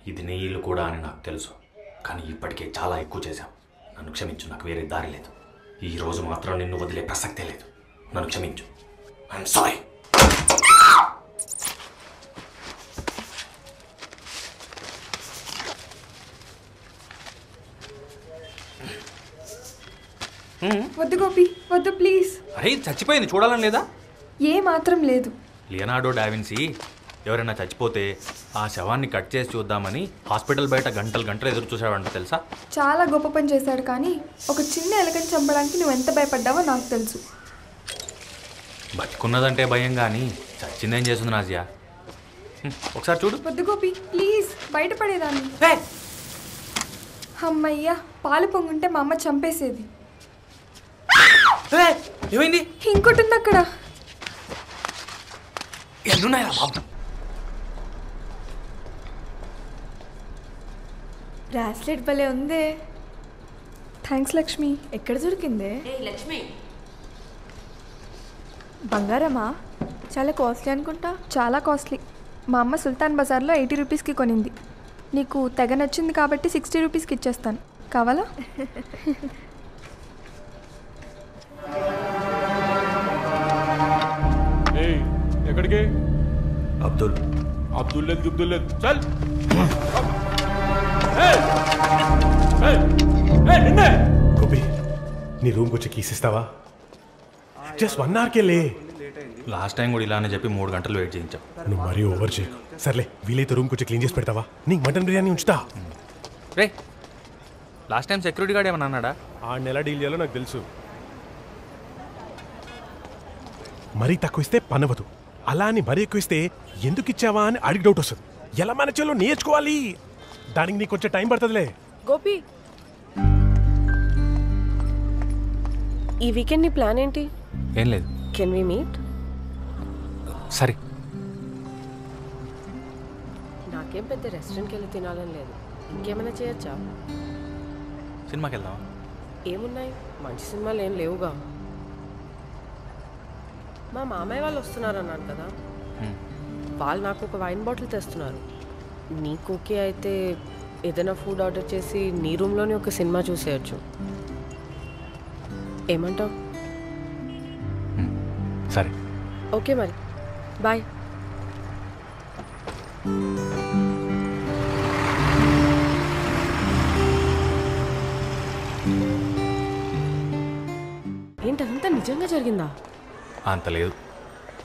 ఇది నీ ఇల్లు కూడా అని నాకు తెలుసు, కానీ ఇప్పటికే చాలా ఎక్కువ చేశాం. నన్ను క్షమించు, నాకు వేరే దారి లేదు. ఈరోజు మాత్రం నిన్ను వదిలే ప్రసక్తే లేదు. నన్ను క్షమించు. I'm sorry. వద్దు గోపి, వద్దు ప్లీజ్. అరే చచ్చిపోయింది, చూడాలని లేదా? ఏ మాత్రం లేదు. లియనార్డో డావిన్సీ ఎవరైనా చచ్చిపోతే ఆ శవాన్ని కట్ చేసి చూద్దామని హాస్పిటల్ బయట గంటలు ఎదురు చూసావంట తెలుసా? చాలా గొప్ప పని చేశాడు, కానీ ఒక చిన్న ఎలకని చంపడానికి నువ్వు ఎంత భయపడ్డావో నాకు తెలుసు. బతికున్నదంటే భయం, కానీ చచ్చిందేం చేస్తుంది నాజియా? ఒకసారి చూడు. వద్దు గోపి ప్లీజ్, బయటపడేదాన్ని. అమ్మయ్యా, పాలు పొంగుంటే మా అమ్మ చంపేసేది. ఏమైంది? ఇంకోటి ఉంది అక్కడ. ఎన్నున్నాయా బాబు? బ్రాస్లెట్ భలే ఉందే. థ్యాంక్స్ లక్ష్మి. ఎక్కడ దొరికిందే? లక్ష్మి, బంగారమా? చాలా కాస్ట్లీ అనుకుంటా. చాలా కాస్ట్లీ. మా అమ్మ సుల్తాన్ బజార్లో 80 రూపీస్కి కొనింది. నీకు తెగ నచ్చింది కాబట్టి 60 రూపీస్కి ఇచ్చేస్తాను. కావాలా? ఎక్కడికి? అబ్దుల్ లేదు చల్. గోపి, నీ రూమ్కి వచ్చి కీస్ ఇస్తావా? జస్ట్ 1 అవర్కే లే. లాస్ట్ టైం కూడా ఇలానే చెప్పి 3 గంటలు వెయిట్ చేయించాం. నువ్వు మరీ ఓవర్ చేయకు. సర్లే, వీలైతే రూమ్కి వచ్చి క్లీన్ చేసి పెడతావా? నీకు మటన్ బిర్యానీ ఉంచుతా. రే, లాస్ట్ టైం సెక్యూరిటీ గార్డ్ ఏమన్నా అన్నాడా? ఆ నెల డీల్ చేయాలో నాకు తెలుసు. మరీ తక్కువ ఇస్తే పనవదు, అలా అని మరీ ఎక్కువ ఇస్తే ఎందుకు ఇచ్చావా అని అడిగి డౌట్ వస్తుంది. ఎలా మేనేజ్ చేయాలో నేర్చుకోవాలి. దానికి నీకు కొంచెం టైం పడుతుందిలే. గోపి, ఈ వీకెండ్ నీ ప్లాన్ ఏంటి? ఏం లేదు. Can we meet? సరే. నాకేం పెద్ద రెస్టారెంట్కి వెళ్ళి తినాలని లేదు. ఇంకేమైనా చేయొచ్చా? సినిమాకి వెళ్దాం. ఏమున్నాయి? మంచి సినిమాలు ఏం లేవుగా. మా మామయ్య వాళ్ళు వస్తున్నారు అన్నాను కదా, వాళ్ళు నాకు ఒక వైన్ బాటిల్ తెస్తున్నారు. నీకు ఓకే అయితే ఏదైనా ఫుడ్ ఆర్డర్ చేసి నీ రూమ్లోనే ఒక సినిమా చూసేయచ్చు. ఏమంటావు? సరే. ఓకే మరి, బాయ్. ఏంటంతా నిజంగా జరిగిందా? అంత లేదు,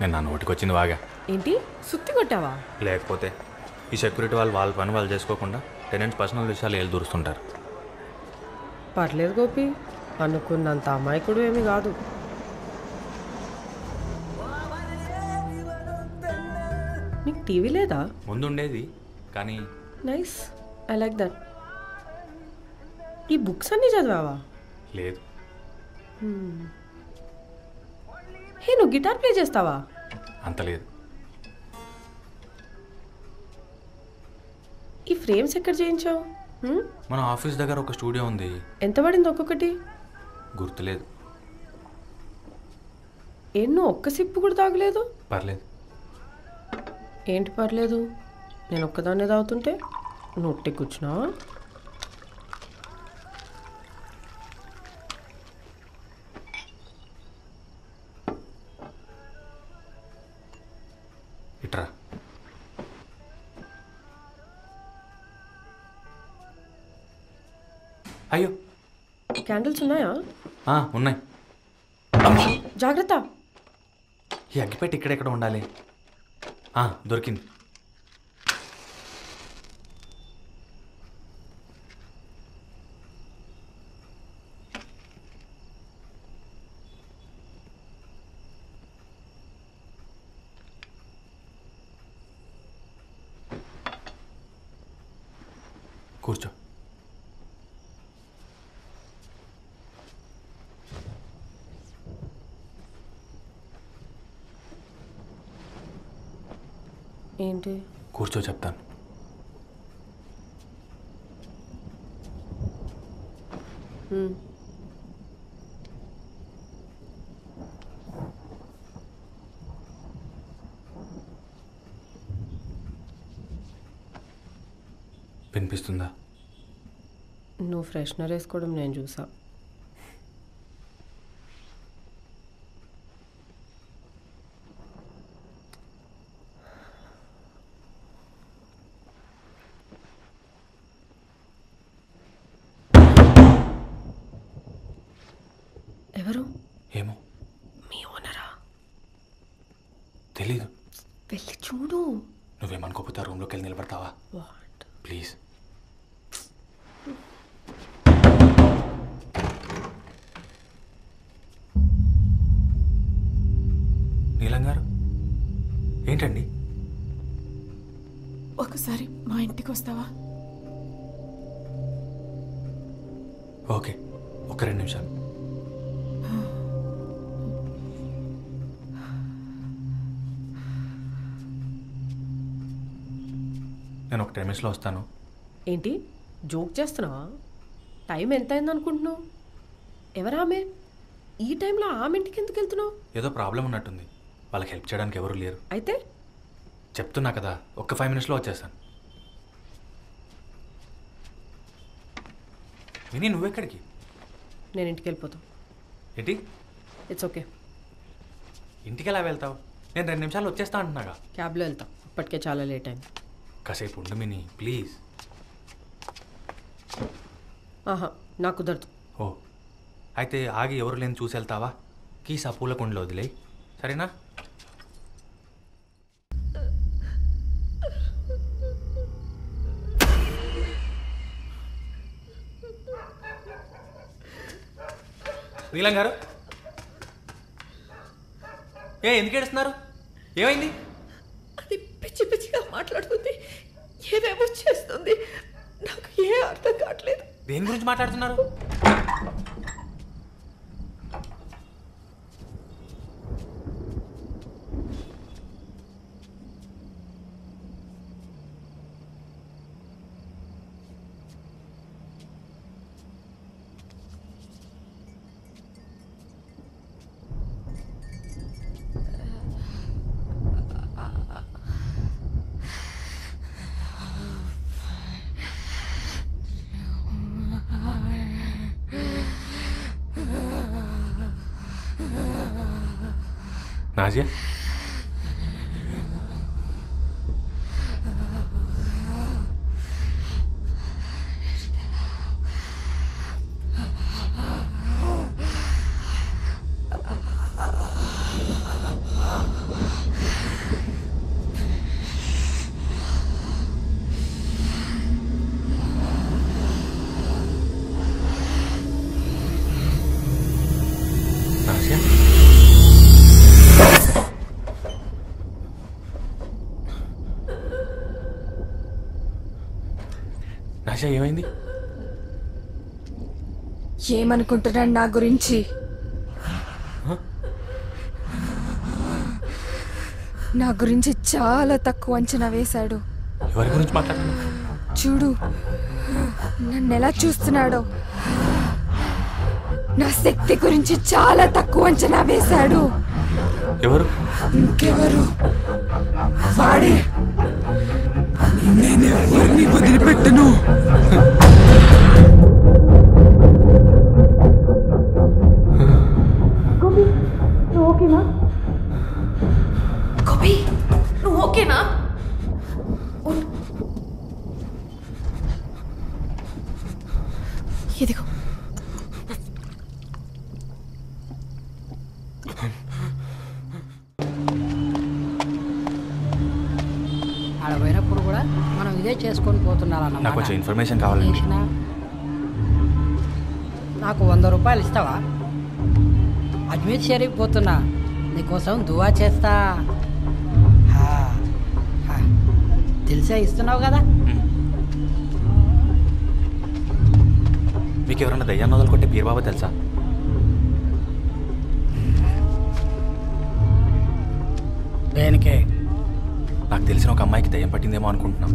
నేను నా నోటికి వచ్చింది బాగా. ఏంటి, సుత్తి కొట్టావా? లేకపోతే ఈ సెక్యూరిటీ వాళ్ళ పని వాళ్ళు చేసుకోకుండా టెనెంట్స్ పర్సనల్ విషయాలు ఏళ్ళు దూరుస్తుంటారు. పర్లేదు గోపి, అనుకున్నంత అమాయకుడు ఏమీ కాదు. నీకు టీవీ లేదా? ముందు ఉండేది, కానీ నైస్, ఐ లైక్ దట్. ఈ బుక్స్ అన్నీ చదివావా? లేదు. హే, నువ్వు గిటార్ ప్లే చేస్తావా? అంత లేదు. ఈ ఫ్రేమ్స్ ఎక్కడ చేయించావు? మన ఆఫీస్ దగ్గర ఒక స్టూడియో ఉంది. ఎంత పడింది ఒక్కొక్కటి? గుర్తులేదు. నువ్వు ఒక్క సిప్పు కూడా తాగలేదు? పర్లేదు. ఏంటి పర్లేదు? నేను ఒక్కదాన్నే తాగుతుంటే నొట్టి కూర్చున్నావా? ఇట్రా. అయ్యో, క్యాండిల్స్ ఉన్నాయా? ఉన్నాయి. జాగ్రత్త. ఈ అగ్గిపెట్టి ఇక్కడెక్కడ ఉండాలి. దొరికింది. కూర్చో. ఏంటి? కూర్చో, చెప్తాను. వినిపిస్తుందా? నువ్వు ఫ్రెషనర్ వేసుకోవడం నేను చూసా. ఎవరు? ఏమో, మీ ఓనరా? తెలీదు. వెళ్ళి చూడు. నువ్వేమనుకోపోతే రూమ్లోకి వెళ్ళి నిలబడతావా వాట్? ప్లీజ్? నీలం గారు ఏంటండి? ఒకసారి మా ఇంటికి వస్తావా? ఓకే, ఒక 2 నిమిషాలు. నేను ఒక 10 నిమిషంలో వస్తాను. ఏంటి జోక్ చేస్తున్నావా? టైం ఎంత అయింది అనుకుంటున్నావు? ఎవరామె? ఈ టైంలో ఆమె ఇంటికి ఎందుకు వెళ్తున్నావు? ఏదో ప్రాబ్లం ఉన్నట్టుంది. వాళ్ళకి హెల్ప్ చేయడానికి ఎవరు లేరు. అయితే చెప్తున్నా కదా, ఒక్క 5 నిమిషంలో వచ్చేస్తాను. విని, నువ్వెక్కడికి? నేను ఇంటికి వెళ్ళిపోతాను. ఏంటి? It's okay. ఇంటికి ఎలా వెళ్తావు? నేను 2 నిమిషాలు వచ్చేస్తా అంటున్నాగా. క్యాబ్లో వెళ్తా. ఇప్పటికే చాలా లేట్ అయింది. కాసేపు ఉండు మిని, ప్లీజ్. ఆహా, నాకు కుదరదు. ఓ, అయితే ఆగి ఎవరు లేని చూసి వెళ్తావా? కీస్ ఆ పూల కుండలో వదిలేయి, సరేనా? నీలం గారు, ఎందుకు ఏడుస్తున్నారు? ఏమైంది? అది పిచ్చి పిచ్చిగా మాట్లాడుతుంది, ఏదేమో చేస్తుంది. నాకు ఏ అర్థం కావట్లేదు. దేని గురించి మాట్లాడుతున్నారు? నాజియా, నాజియా ఏమైంది? ఏమనుకుంటున్నాడు నా గురించి? నా గురించి చాలా తక్కువ అంచనా వేశాడు. ఎవరి గురించి మాట్లాడుతున్నా? చూడు నన్ను ఎలా చూస్తున్నాడో. నా శక్తి గురించి చాలా తక్కువ అంచనా వేశాడు. ఎవరు? ఇంకెవరు? వాడే. నేనెవరిని వదిలిపెట్టను. గోపి, నువ్వు ఓకేనా? ఇదిగో ఆడ పోయినప్పుడు కూడా మనం ఇదే చేసుకొని పోతున్నారన్నమాట. నాకు కొంచెం ఇన్ఫర్మేషన్ కావాలండి. నాకు 100 రూపాయలు ఇస్తావా? అజ్మీర్ షరీఫ్ పోతున్నా, నీకోసం దువా చేస్తా. తెలిసే ఇస్తున్నావు కదా. మీకు ఎవరన్నా దయ్యాన్ని వదలుకొట్టే పీర్బాబా తెలుసా? దేనికే? నాకు తెలిసిన ఒక అమ్మాయికి దయ్యం పట్టిందేమో అనుకుంటున్నాం.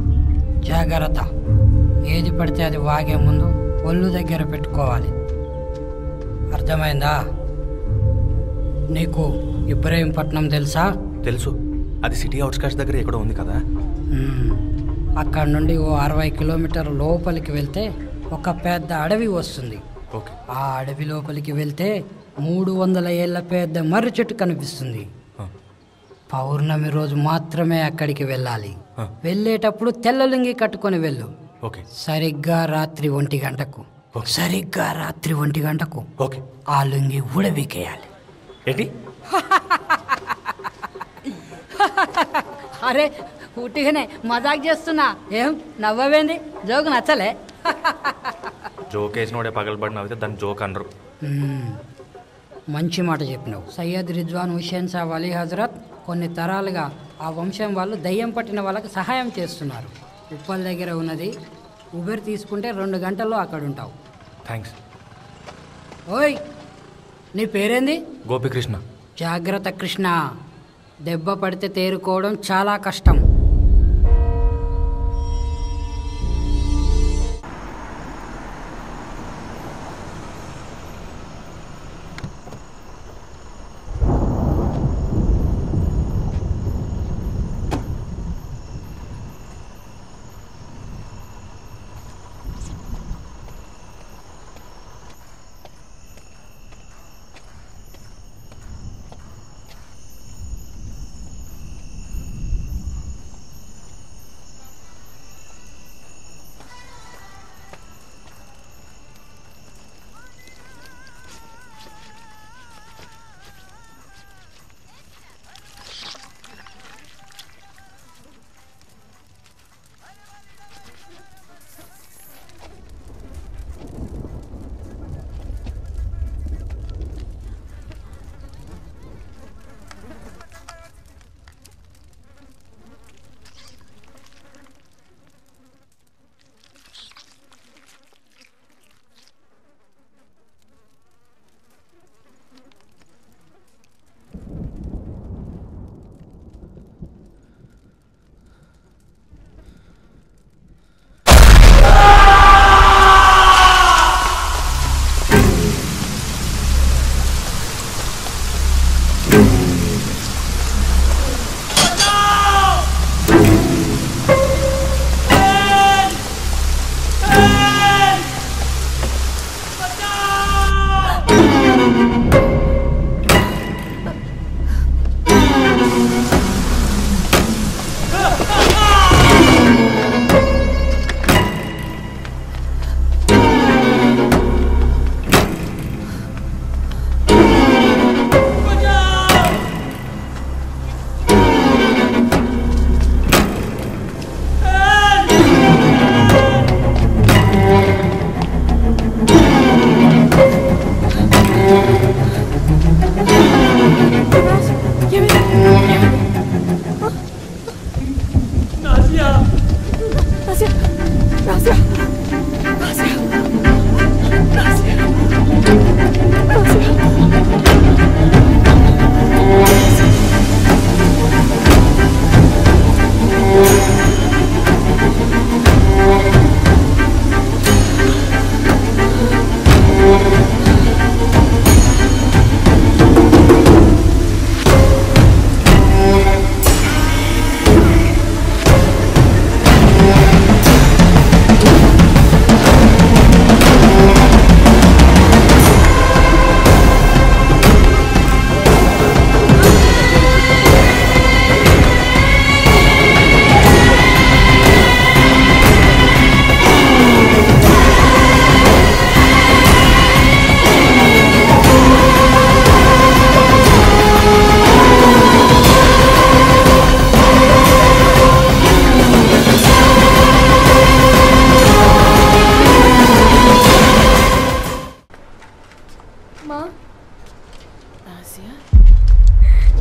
జాగ్రత్త, ఏది పడితే అది వాగే ముందు ఒళ్ళు దగ్గర పెట్టుకోవాలి, అర్థమైందా? నీకు ఇబ్రహీంపట్నం తెలుసా? తెలుసు, అది సిటీ అవుట్స్కట్స్ దగ్గర ఎక్కడో ఉంది కదా. అక్కడ నుండి ఓ 60 కిలోమీటర్ లోపలికి వెళ్తే ఒక పెద్ద అడవి వస్తుంది. ఆ అడవి లోపలికి వెళ్తే 300 ఏళ్ల పెద్ద మర్రి చెట్టు కనిపిస్తుంది. పౌర్ణమి రోజు మాత్రమే అక్కడికి వెళ్ళాలి. వెళ్ళేటప్పుడు తెల్లలుంగి కట్టుకొని వెళ్ళు. సరిగ్గా రాత్రి 1 గంటకు ఆ లుంగి ఊడబీకేయాలి. ఏంటి? అరే ఉట్టిగానే మజాక్ చేస్తున్నా. ఏం నవ్వవేంది? జోకు నచ్చలే? జోక్ వేసినోడే పగలబడిన అయితే దాన్ని జోక్ అనరు. మంచి మాట చెప్పినావు. సయ్యద్ రిజ్వాన్ హుస్సేన్ షా వలీ హజరత్ కొన్ని తరాలుగా ఆ వంశం వాళ్ళు దయ్యం పట్టిన వాళ్ళకి సహాయం చేస్తున్నారు. ఉప్పల్ దగ్గర ఉన్నది. ఉబెర్ తీసుకుంటే 2 గంటల్లో అక్కడ ఉంటావు. థ్యాంక్స్. ఓయ్, నీ పేరేంది? గోపికృష్ణ. జాగ్రత్త కృష్ణ, దెబ్బ పడితే తేరుకోవడం చాలా కష్టం.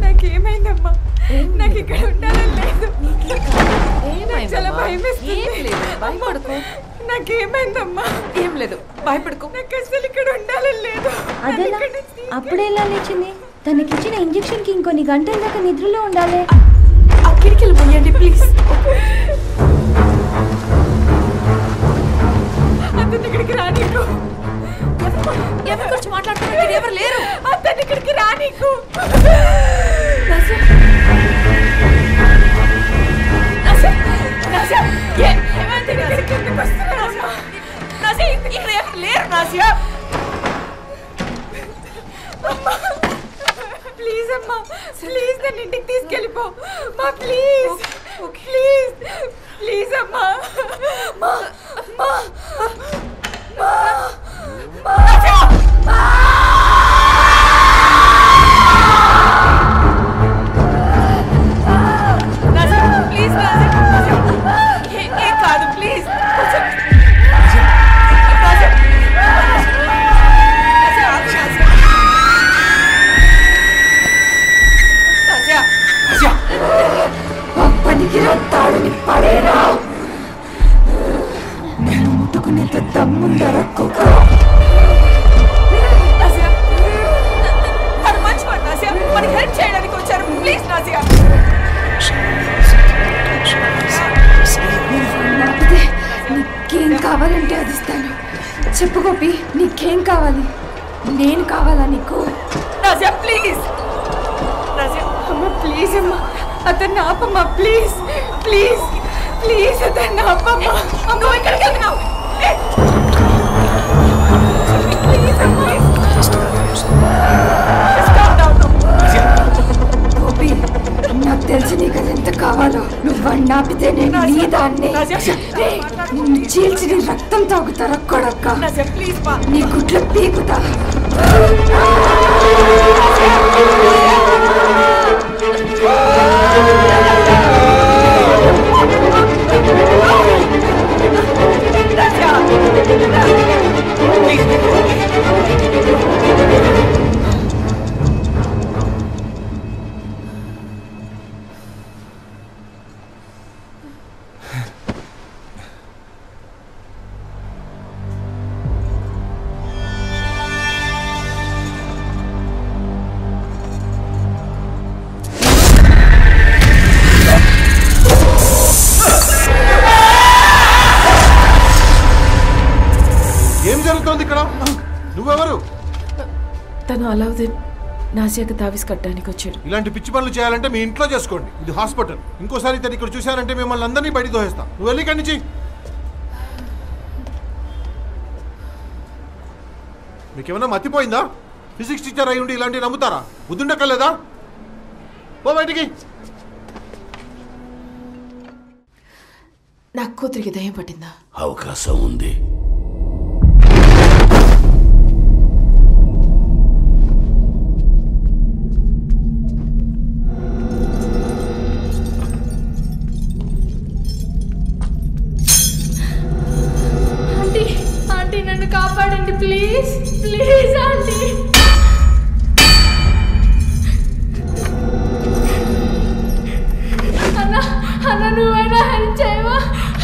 నాకేమైందమ్మా? నాకు ఇక్కడ ఉండాలని లేదు. చాలా భయపడుకో. నాకేమైందమ్మా? ఏం లేదు, భయపడుకో. నాకు అసలు ఇక్కడ ఉండాలని లేదు. అదేలా? అప్పుడేలా లేచింది? తనకిచ్చిన ఇంజెక్షన్కి ఇంకొన్ని గంటల దాకా నిద్రలో ఉండాలి. ఆ కిటికీలు పోయండి ప్లీజ్. అతను ఇక్కడికి రానీకు. ఎవరి గురించి మాట్లాడుతున్నారు? ఎవరు లేరు. అతను ఇక్కడికి రానీకు. ఏ నాసియా ప్లీజ్ అమ్మా ప్లీజ్ నన్ను ఇంటికి తీసుకెళ్ళిపో మా ప్లీజ్ ప్లీజ్ ప్లీజ్ అమ్మా మా మా మా ప్లీజ్ ఏం కాదు ప్లీజ్ పనికిరాని పడేరా నేను ముట్టుకునేంత దమ్ముందర కుక్క మనకి హెల్ప్ చేయడానికి వచ్చారు ప్లీజ్ నాసియా నీకేం కావాలంటే అది ఇస్తాను చెప్పు గోపి నీకేం కావాలి నేను కావాలా నీకు నాసియా ప్లీజ్ నాసియా అమ్మ ప్లీజ్ అమ్మ అతన్ని ఆపమ్మా ప్లీజ్ ప్లీజ్ ప్లీజ్ అతన్ని ఆపమ్మా అమ్మ ఎక్కడికి వెళ్తున్నావు ప్లీజ్ అమ్మా గోపి నాకు తెలిసి నీకు అది ఎంత కావాలో నువ్వు ఆపితే నేను నీ దాన్ని నిన్ను చీల్చి నీ రక్తం తాగుతారా కొడక్క నీ గుడ్లు పీకుతా తను అలావుద్దీన్ నాసియాకి తావిస్ కట్టడానికి వచ్చాడు. ఇలాంటి పిచ్చి పనులు చేయాలంటే మీ ఇంట్లో చేసుకోండి, ఇది హాస్పిటల్. ఇంకోసారి తను ఇక్కడ చూశారంటే మిమ్మల్ని అందరినీ బయట దోహేస్తాం. నువ్వు వెళ్ళి ఇక్కడి నుంచి. మీకేమన్నా మతిపోయిందా? ఫిజిక్స్ టీచర్ అయి ఉండి ఇలాంటివి నమ్ముతారా? బుద్ధుండక్కర్లేదా? ఓ బయటికి. నా కూతురికి దయ్యం పట్టిందా? అవకాశం ఉంది. ఆంటీ నన్ను కాపాడండి ప్లీజ్ ప్లీజ్ ఆంటీ. అన్న అన్న నువ్వైనా హెల్ప్ చేయవా?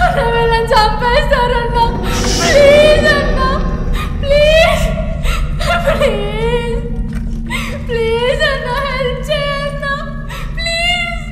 అన్న వీళ్ళని చంపేస్తారన్నా. ప్లీజ్ అన్న ప్లీజ్ ప్లీజ్ ప్లీజ్ అన్న హెల్ప్ చేయన్నా ప్లీజ్.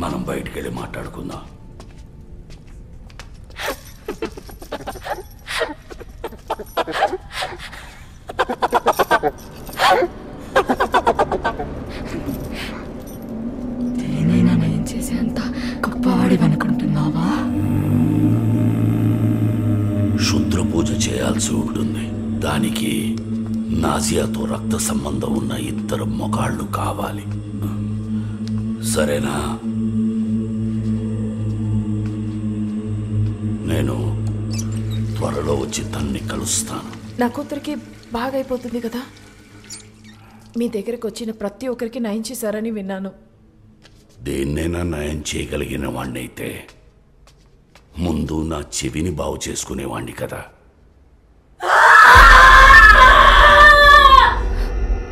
మనం బయటికి వెళ్ళి మాట్లాడుకుందాం. నేనైనా నేను చేసేంత గొప్పవాడివనుకుంటున్నావా? శుద్ర పూజ చేయాల్సి ఉంటుంది. దానికి నాజియాతో రక్త సంబంధం ఉన్న ఇద్దరు మొగాళ్ళు కావాలి. సరేనా? నేను త్వరలో వచ్చి తన్ని కలుస్తాను. నా కూతురికి బాగా అయిపోతుంది కదా. మీ దగ్గరకు వచ్చిన ప్రతి ఒక్కరికి నయం చేశారని విన్నాను. దేన్నైనా నయం చేయగలిగిన వాణ్ణైతే ముందు నా చెవిని బాగు చేసుకునేవాణ్ణి కదా.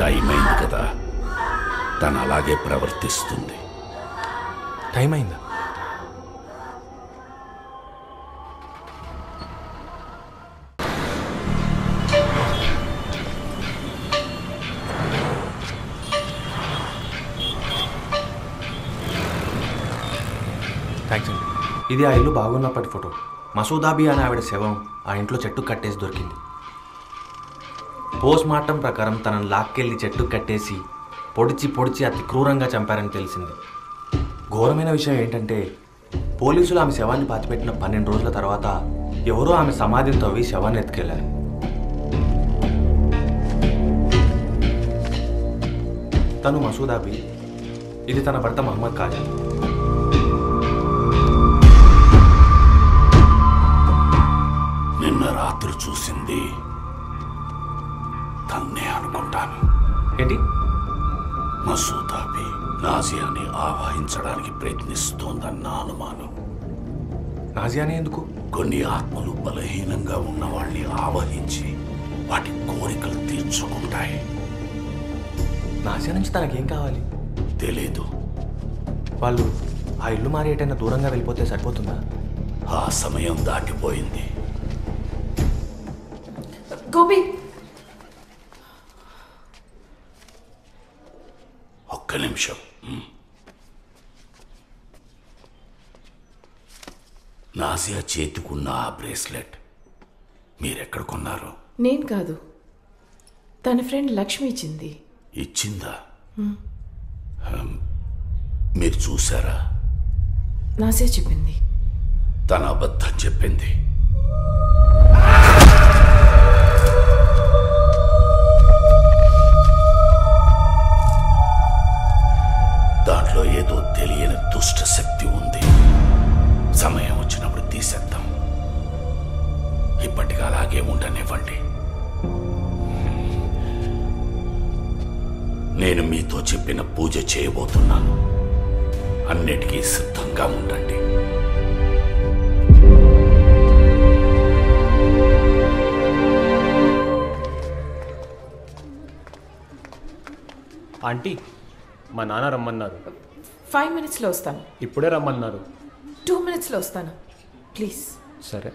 టైం అయింది కదా, తను అలాగే ప్రవర్తిస్తుంది. టైం అయిందా? థ్యాంక్స్ అండి. ఇది ఆ ఇల్లు బాగున్నప్పటి ఫోటో. మసూదాబీ అనే ఆవిడ శవం ఆ ఇంట్లో చెట్టు కట్టేసి దొరికింది. పోస్ట్ మార్టం ప్రకారం తనను లాక్కెళ్ళి చెట్టు కట్టేసి పొడిచి అతి క్రూరంగా చంపారని తెలిసింది. ఘోరమైన విషయం ఏంటంటే పోలీసులు ఆమె శవాన్ని పాతిపెట్టిన 12 రోజుల తర్వాత ఎవరో ఆమె సమాధిని తవ్వి శవాన్ని ఎత్తుకెళ్లారు. తను మసూదాబీ, ఇది తన భర్త మహమ్మద్ కాజా. నిన్న రాత్రి చూసింది తన్నే అనుకుంటాను. ఏంటి? మసూదాబీ నాజియాని ఆవాహించడానికి ప్రయత్నిస్తోందన్న అనుమానం. నాజియాని ఎందుకు? కొన్ని ఆత్మలు బలహీనంగా ఉన్న వాళ్ళని ఆవహించి వాటి కోరికలు తీర్చుకుంటాయి. నాజియా నుంచి తనకేం కావాలి? తెలీదు. వాళ్ళు ఆ ఇల్లు మారి ఎటైనా దూరంగా వెళ్ళిపోతే సరిపోతుందా? ఆ సమయం దాటిపోయింది. గోపి, ఒక్క నిమిషం. నాజియా చేతికున్న ఆ బ్రేస్లెట్ మీరెక్కడ కొన్నారు? నేను కాదు, తన ఫ్రెండ్ లక్ష్మి ఇచ్చింది. ఇచ్చిందా? మీరు చూసారా? నాసియా చెప్పింది. తన అబద్ధం చెప్పింది. దాంట్లో ఏదో తెలియని దుష్ట శక్తి ఉంది. సమయం వచ్చినప్పుడు తీసేద్దాం. ఇప్పటికి అలాగే ఉండనివ్వండి. నేను మీతో చెప్పిన పూజ చేయబోతున్నాను. అన్నిటికీ సిద్ధంగా ఉండండి. ఆంటీ, మా నాన్న రమ్మన్నారు. 5 minutesలో వస్తాను. ఇప్పుడే రమ్మన్నారు. 2 minutesలో వస్తాను, ప్లీజ్. సరే.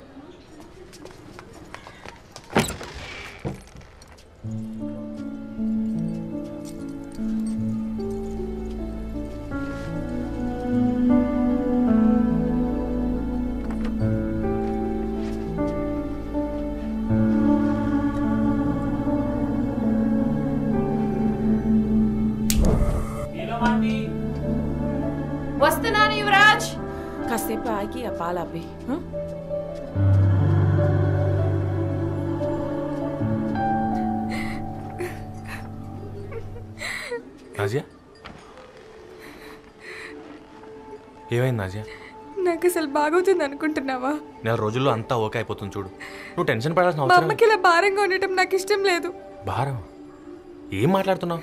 వస్తున్నాను యువరాజ్. కాసేపు ఆగి ఆ పాలాపి. నాజియా, ఏమైంది నాజియా? నాకు అసలు బాగవుతుంది అనుకుంటున్నావా? 4 రోజుల్లో అంతా ఓకే అయిపోతుంది చూడు. నువ్వు టెన్షన్ పడాల్సిన మా అవసరం. అమ్మకి ఇలా భారంగా ఉండటం నాకు ఇష్టం లేదు. భారం? ఏం మాట్లాడుతున్నావు?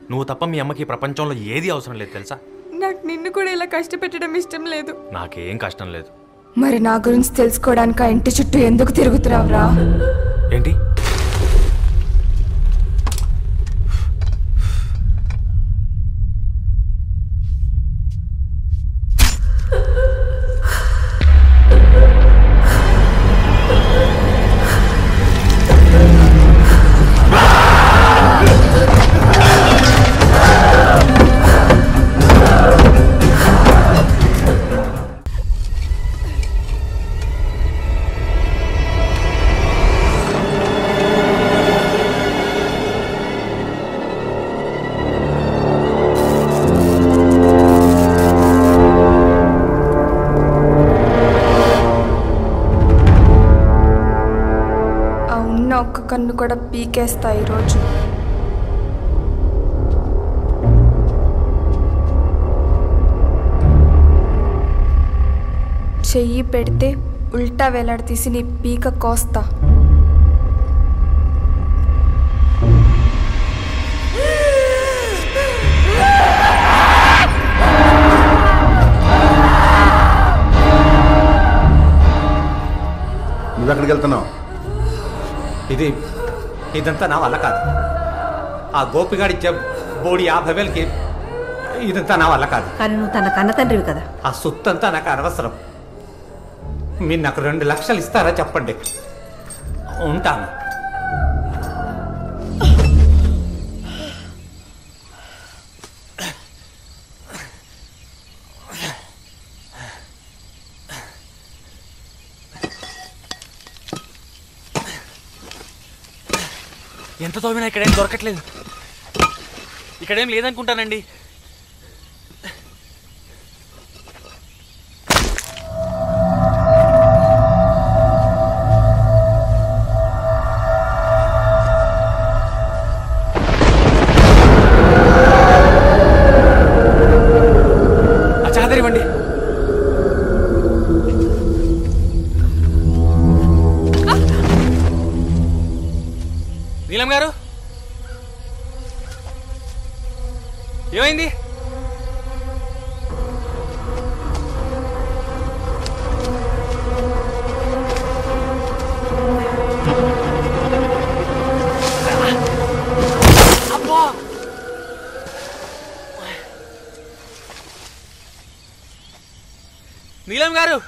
నువ్వు తప్ప మీ అమ్మకి ప్రపంచంలో ఏది అవసరం లేదు తెలుసా? నాకు నిన్ను కూడా ఇలా కష్టపెట్టడం ఇష్టం లేదు. నాకేం కష్టం లేదు. మరి నా గురించి తెలుసుకోవడానికి ఆ ఇంటి చుట్టూ ఎందుకు తిరుగుతున్నావురా? ఏంటి? ఒక్క కన్ను కూడా పీకేస్తా ఈరోజు. చెయ్యి పెడితే ఉల్టా వేలాడతీసి నీ పీక కోస్తా. ఎక్కడికి వెళ్తున్నావు? ఇదంతా నా వల్ల కాదు. ఆ గోపిగాడిచ్చే బోడి 50,000కి ఇదంతా నా వల్ల కాదు. కానీ నువ్వు తన కన్న తండ్రివి కదా. ఆ సొత్తంతా నాకు అనవసరం. మీరు నాకు 2 లక్షలు ఇస్తారా చెప్పండి, ఉంటాను. ఎంత తోమినా ఇక్కడేం దొరకట్లేదు. ఇక్కడేం లేదనుకుంటానండి. చాదరివ్వండి. నీలం గారు ఏమైంది? అబ్బా నీలం గారు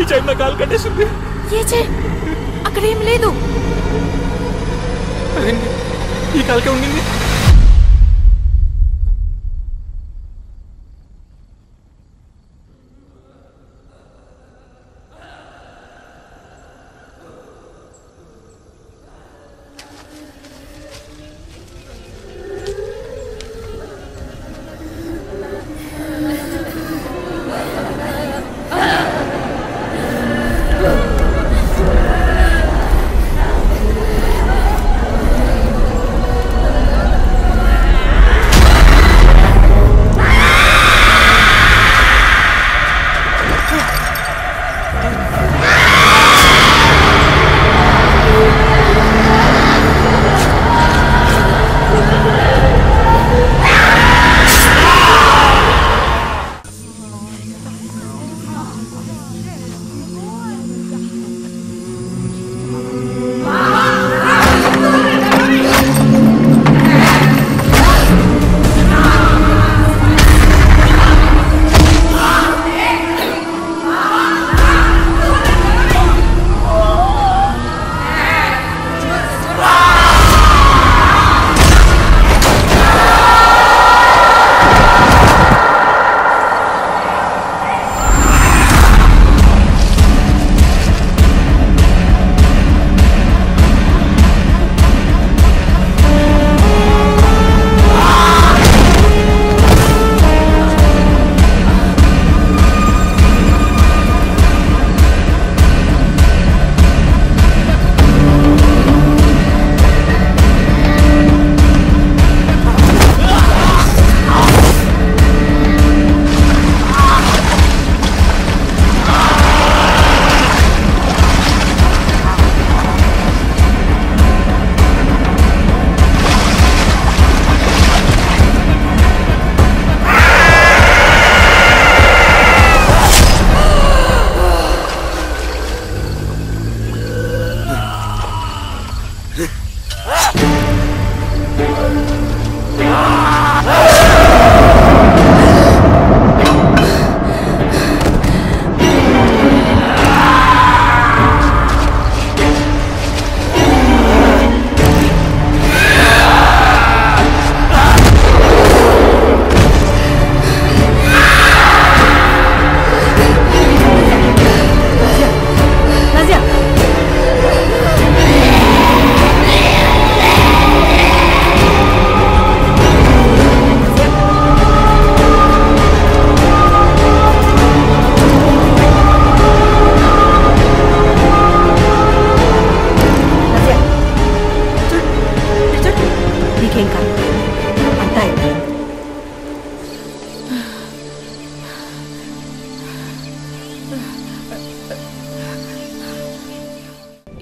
ఈ చైన్ నా కాలు కట్టేసింది. ఏ చైన్? అక్కడ ఏం లేదు. అదేంటి ఈ కాలుకే ఉండింది?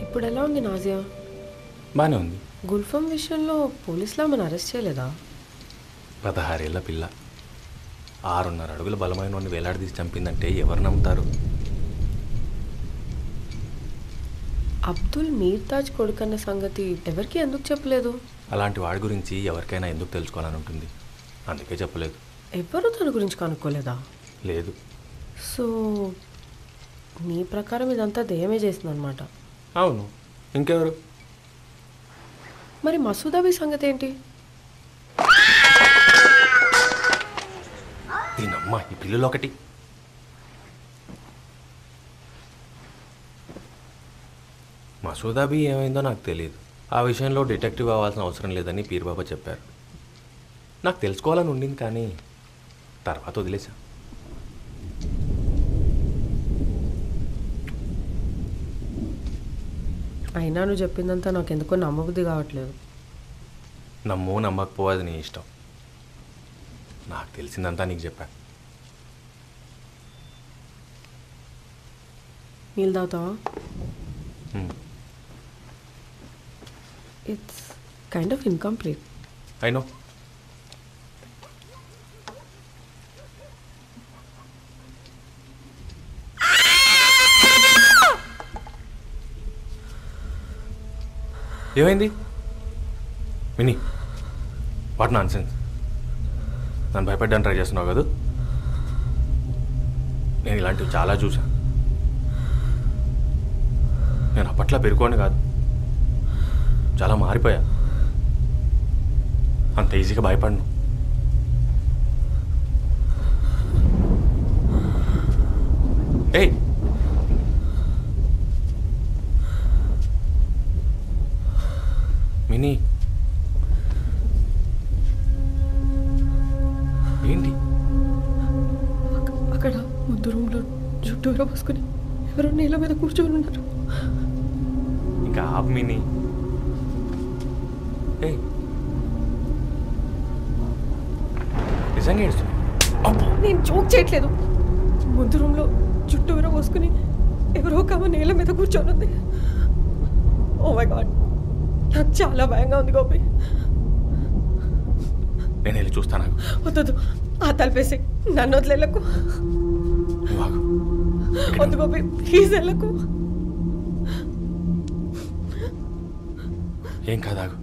ఇప్పుడు ఎలా ఉంది నాజియా? బాగానే ఉంది. గుల్ఫామ్ విషయంలో పోలీసులు ఆమెను అరెస్ట్ చేయలేదా? 16 ఏళ్ల పిల్ల 6.5 అడుగుల బలమైన వాడిని వేలాడదీసి చంపిందంటే ఎవరు నమ్ముతారు? అబ్దుల్ మీర్ తాజ్ కొడుకన్న సంగతి ఎవరికి ఎందుకు చెప్పలేదు? అలాంటి వాడి గురించి ఎవరికైనా ఎందుకు తెలుసుకోవాలని ఉంటుంది, అందుకే చెప్పలేదు. ఎవరు తన గురించి కనుక్కోలేదా? లేదు. సో నీ ప్రకారం ఇదంతా దయ్యమే చేసిందనమాట. అవును, ఇంకెవరు? మరి మసూద్ అబీ సంగతి ఏంటి? దీనమ్మ ఈ పిల్లలు ఒకటి. మసూద్ అబీ ఏమైందో నాకు తెలియదు. ఆ విషయంలో డిటెక్టివ్ అవ్వాల్సిన అవసరం లేదని పీర్బాబా చెప్పారు. నాకు తెలుసుకోవాలని ఉండింది, కానీ తర్వాత వదిలేసా. అయినా నువ్వు చెప్పిందంతా నాకు ఎందుకో నమ్మబుద్ధి కావట్లేదు. నమ్ము నమ్మకపో అది నీ ఇష్టం. నాకు తెలిసిందంతా నీకు చెప్పా. నీళ్ళు తాగుతావా? It's kind of incomplete. I know. ఏమైంది మినీ? What non sense? నన్ను భయపెట్టడానికి ట్రై చేస్తున్నావు కదా? నేను ఇలాంటివి చాలా చూసా. నేను అప్పట్లో పెరుకోని కాదు, చాలా మారిపోయా. అంత ఈజీగా భయపడను. ఏయ్, మినీ ఏంటి? అక్కడ ముందు రూమ్లో జుట్టు విరబోసుకుని ఎవరో నీళ్ళ మీద కూర్చొని ఉన్నారు. ఇంకా ఆప్ మినీ. ఏయ్, నిజంగా ఏడుస్తున్నా? నేను జోక్ చేయట్లేదు. ముందు రూమ్లో జుట్టు విరబోసుకుని ఎవరో ఒక నీళ్ళ మీద కూర్చొని ఉంది. ఓ మై గాడ్, నాకు చాలా భయంగా ఉంది గోపి. నేను వెళ్ళి చూస్తాను. వద్దు, ఆ తలపేసి నన్ను వదిలేలకు. వద్దు గోపి, ప్లీజ్ వెళ్ళకు. ఏం కాదాగు.